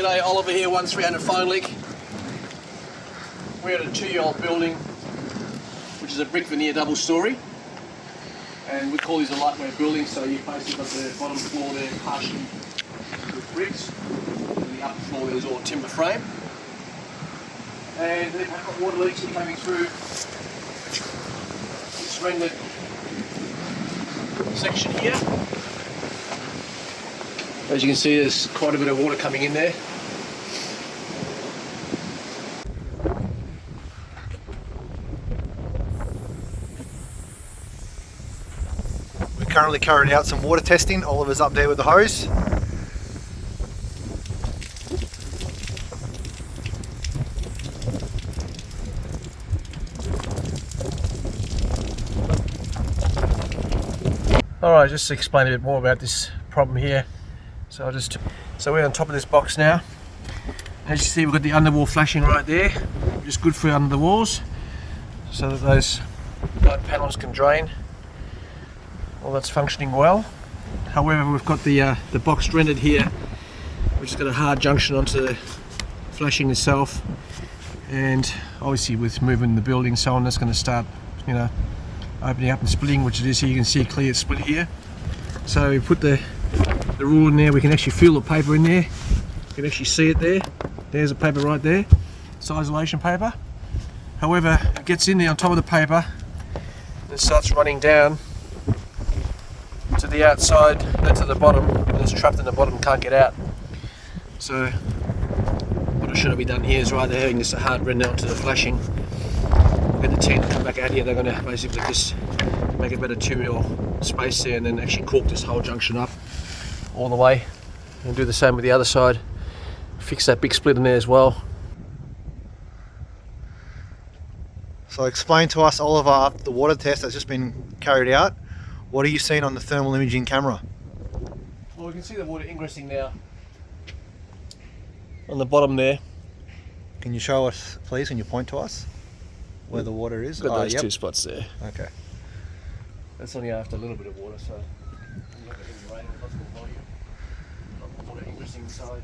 G'day, Oliver here, 1300 phone leak. We're at a 2-year-old building, which is a brick veneer double story. And we call these a lightweight building, so you've basically got the bottom floor there partially with bricks, and the upper floor there is all timber frame. And then we've got water leaks coming through this rendered section here. As you can see, there's quite a bit of water coming in there. We're currently carrying out some water testing. Oliver's up there with the hose. Alright, just to explain a bit more about this problem here. So we're on top of this box now. As you see, we've got the underwall flashing right there, which is good for under the walls, so that those light panels can drain. All that's functioning well. However, we've got the box rendered here, which has got a hard junction onto the flashing itself, and obviously with moving the building so on, that's going to start, you know, opening up and splitting, which it is here. You can see a clear split here. So we put the rule in there. We can actually feel the paper in there. You can actually see it there. There's a paper right there, sisalation paper. However, it gets in there on top of the paper and it starts running down to the outside, then to the bottom, and it's trapped in the bottom, can't get out. So what should be done here is, rather than having this hard render onto the flashing, get the team to come back out here. They're going to basically just make about a 2 mil space there and then actually cork this whole junction up all the way, and do the same with the other side. Fix that big split in there as well. So explain to us, Oliver, after the water test that's just been carried out, what are you seeing on the thermal imaging camera? Well, we can see the water ingressing now on the bottom there. Can you show us, please, can you point to us where the water is? Got those two spots there. Okay. That's only after a little bit of water, so I'm not getting rain with lots more volume. Not the water ingressing inside.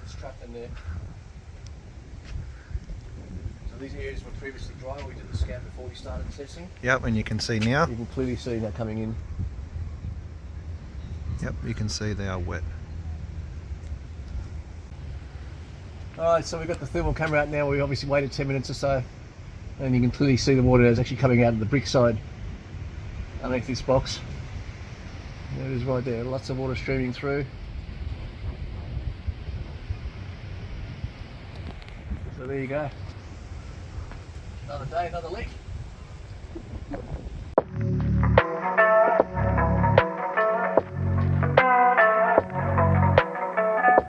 It's trapped in there. So these areas were previously dry. We did the scan before we started testing. Yep, and you can see now. You can clearly see that coming in. Yep, you can see they are wet. Alright, so we've got the thermal camera out now. We obviously waited 10 minutes or so, and you can clearly see the water is actually coming out of the brick side underneath this box. There it is right there, lots of water streaming through. So there you go. Another day, another leak.